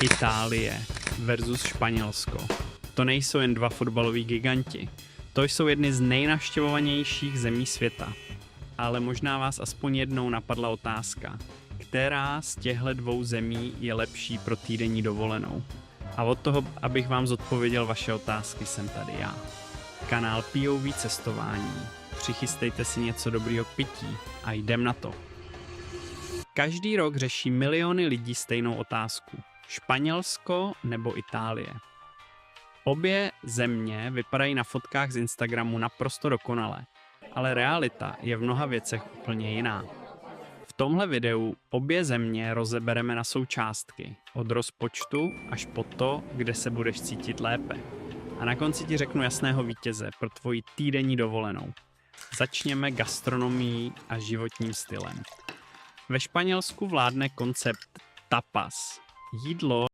Itálie versus Španělsko. To nejsou jen dva fotbaloví giganti. To jsou jedny z nejnavštěvovanějších zemí světa. Ale možná vás aspoň jednou napadla otázka, která z těchto dvou zemí je lepší pro týdenní dovolenou. A od toho, abych vám zodpověděl vaše otázky, jsem tady já. Kanál POV cestování. Přichystejte si něco dobrýho k pití a jdem na to. Každý rok řeší miliony lidí stejnou otázku. Španělsko nebo Itálie? Obě země vypadají na fotkách z Instagramu naprosto dokonale, ale realita je v mnoha věcech úplně jiná. V tomhle videu obě země rozebereme na součástky, od rozpočtu až po to, kde se budeš cítit lépe. A na konci ti řeknu jasného vítěze pro tvoji týdenní dovolenou. Začněme gastronomií a životním stylem. Ve Španělsku vládne koncept tapas. Jídlo